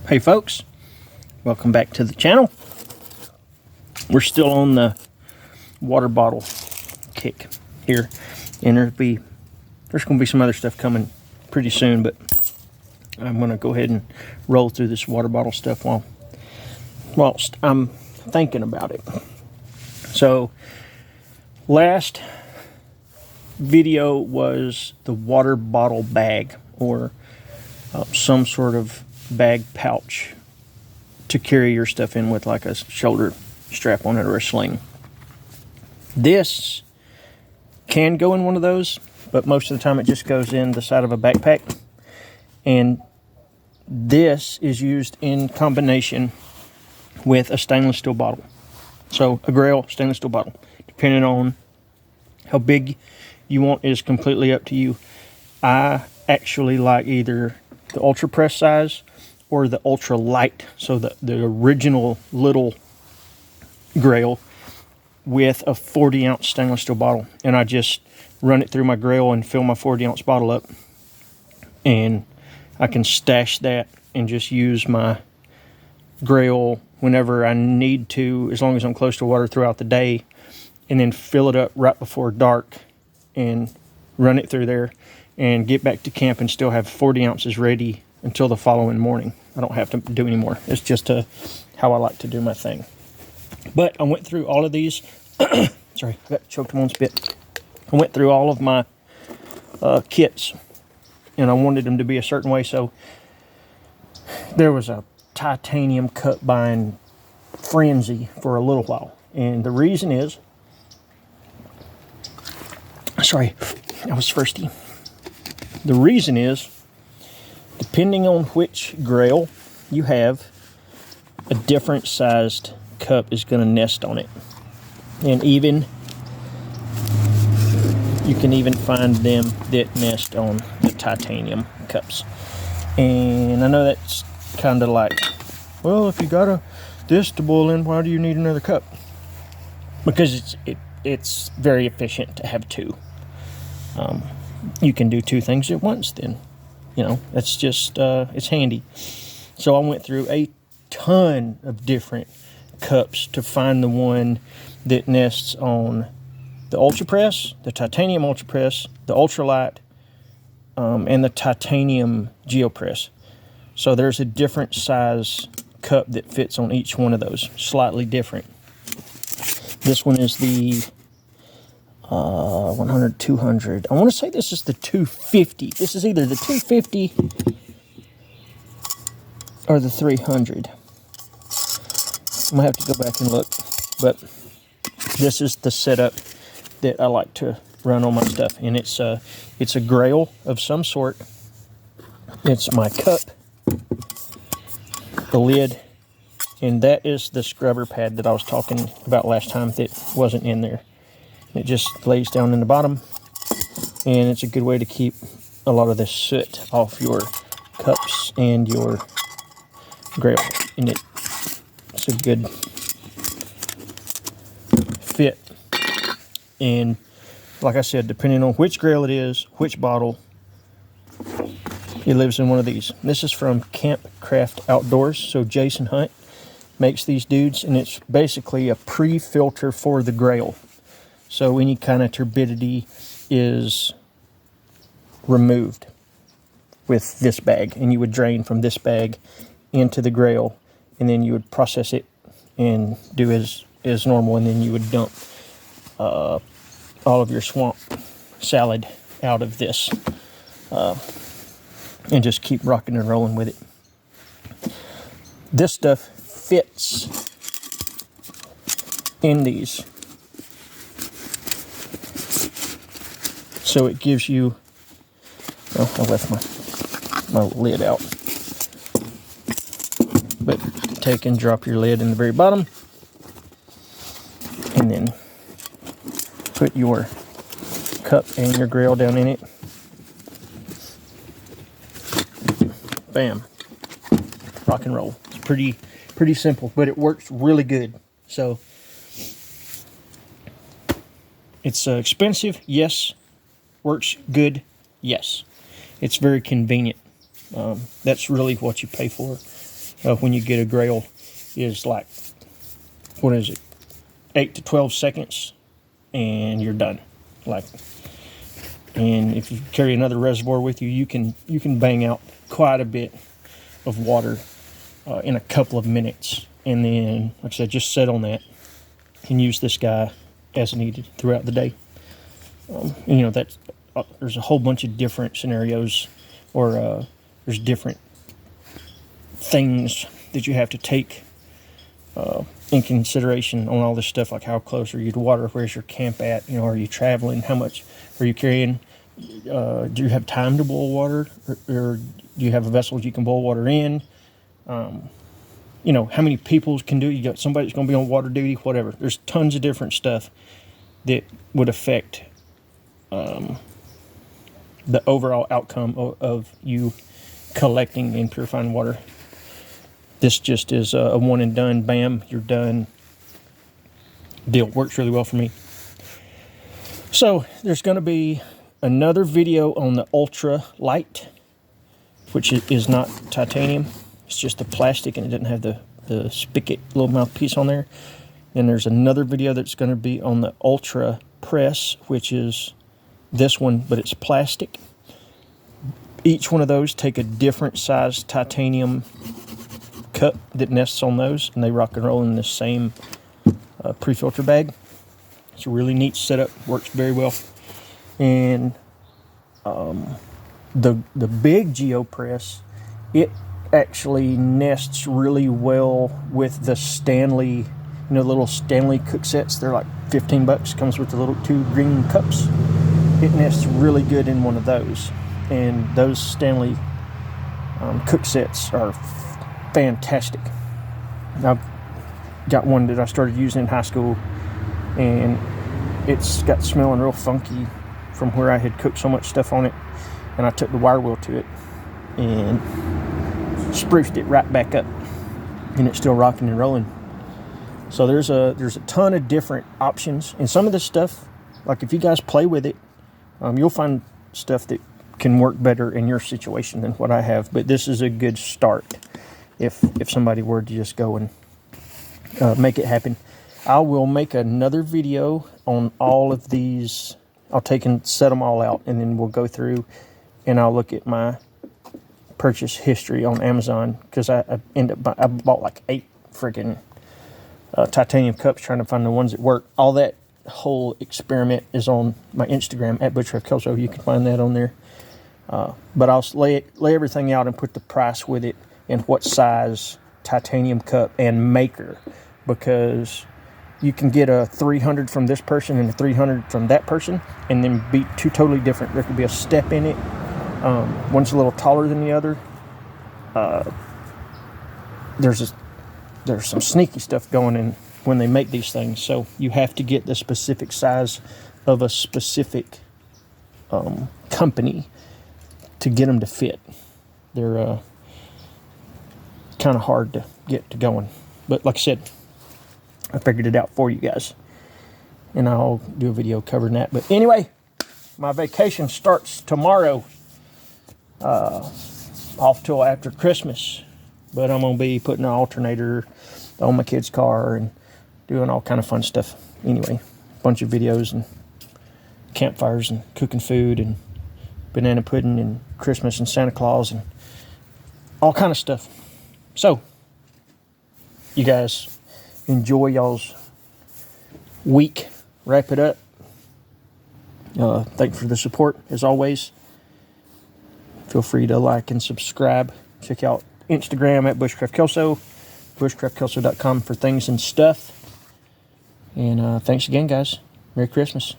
Hey folks, welcome back to the channel. We're still on the water bottle kick here, and there's going to be some other stuff coming pretty soon, but I'm going to go ahead and roll through this water bottle stuff whilst I'm thinking about it. So last video was the water bottle bag, or some sort of bag pouch to carry your stuff in with, like a shoulder strap on it or a sling. This can go in one of those, but most of the time it just goes in the side of a backpack. And this is used in combination with a stainless steel bottle. So a Grayl stainless steel bottle, depending on how big you want, is completely up to you. I actually like either the ultrapress size or the ultra light, so the original little Grayl with a 40-ounce stainless steel bottle, and I just run it through my Grayl and fill my 40-ounce bottle up, and I can stash that and just use my Grayl whenever I need to, as long as I'm close to water throughout the day, and then fill it up right before dark and run it through there and get back to camp and still have 40 ounces ready until the following morning. I don't have to do any more. It's just how I like to do my thing. But I went through all of these. Sorry, I got choked on spit. I went through all of my kits, and I wanted them to be a certain way. So there was a titanium cup buying frenzy for a little while. And the reason is, sorry, I was thirsty. The reason is, depending on which Grayl you have, a different sized cup is going to nest on it. And even, you can even find them that nest on the titanium cups. And I know that's kind of like, well, if you got this to boil in, why do you need another cup? Because it's very efficient to have two. You can do two things at once then. You know, that's just, it's handy. So I went through a ton of different cups to find the one that nests on the ultrapress, the titanium ultrapress, the ultralight, and the titanium geopress. So there's a different size cup that fits on each one of those, slightly different. This one is the 100, 200. I want to say this is the 250. This is either the 250 or the 300. I'm gonna have to go back and look, but this is the setup that I like to run on my stuff, and it's a Grayl of some sort. It's my cup, the lid, and that is the scrubber pad that I was talking about last time that wasn't in there. It just lays down in the bottom, and it's a good way to keep a lot of the soot off your cups and your Grayl. And it's a good fit. And like I said, depending on which Grayl it is, which bottle, it lives in one of these. This is from Campcraft Outdoors. So Jason Hunt makes these dudes, and it's basically a pre-filter for the Grayl. So any kind of turbidity is removed with this bag, and you would drain from this bag into the Grayl, and then you would process it and do as normal, and then you would dump all of your swamp salad out of this, and just keep rocking and rolling with it. This stuff fits in these. So it gives you, well, I left my lid out. But take and drop your lid in the very bottom, and then put your cup and your Grayl down in it. Bam. Rock and roll. It's pretty simple, but it works really good. So it's expensive, yes. Works good, yes. It's very convenient. That's really what you pay for. when you get a Grayl is like, what is it, 8 to 12 seconds, and you're done. Like, and if you carry another reservoir with you, you can bang out quite a bit of water in a couple of minutes. And then, like I said, just set on that and use this guy as needed throughout the day. And, you know, that's there's a whole bunch of different scenarios, or there's different things that you have to take in consideration on all this stuff, like how close are you to water, where's your camp at, you know, are you traveling, how much are you carrying, do you have time to boil water, or do you have a vessel you can boil water in, you know, how many people can do it, you got somebody that's going to be on water duty, whatever. There's tons of different stuff that would affect the overall outcome of you collecting and purifying water. This just is a one and done, bam, you're done deal. Works really well for me. So there's going to be another video on the ultra light, which is not titanium. It's just the plastic, and it doesn't have the spigot little mouthpiece on there. Then there's another video that's going to be on the ultra press, which is this one, but it's plastic. Each one of those take a different size titanium cup that nests on those, and they rock and roll in the same pre-filter bag. It's a really neat setup, works very well. And the big GeoPress, it actually nests really well with the Stanley, you know, little Stanley cook sets. They're like 15 bucks, comes with the little 2 green cups. It nests really good in one of those, and those Stanley cook sets are fantastic. I've got one that I started using in high school, and it's got smelling real funky from where I had cooked so much stuff on it, and I took the wire wheel to it and spruced it right back up, and it's still rocking and rolling. So there's a ton of different options, and some of this stuff, like if you guys play with it, you'll find stuff that can work better in your situation than what I have. But this is a good start if somebody were to just go and make it happen. I will make another video on all of these. I'll take and set them all out, and then we'll go through and I'll look at my purchase history on Amazon, because I bought like 8 freaking titanium cups trying to find the ones that work. All that whole experiment is on my Instagram at Bushcraft Kelso. You can find that on there. But I'll lay everything out and put the price with it and what size titanium cup and maker, because you can get a 300 from this person and a 300 from that person, and then be 2 totally different. There could be a step in it. One's a little taller than the other. There's some sneaky stuff going in when they make these things, so you have to get the specific size of a specific company to get them to fit. They're kind of hard to get to going, but like I said, I figured it out for you guys, and I'll do a video covering that. But anyway, my vacation starts tomorrow, off till after Christmas, but I'm gonna be putting an alternator on my kid's car and doing all kind of fun stuff. Anyway, a bunch of videos and campfires and cooking food and banana pudding and Christmas and Santa Claus and all kind of stuff. So, you guys enjoy y'all's week. Wrap it up. Thanks for the support, as always. Feel free to like and subscribe. Check out Instagram at Bushcraft Kelso, bushcraftkelso.com for things and stuff. And thanks again, guys. Merry Christmas.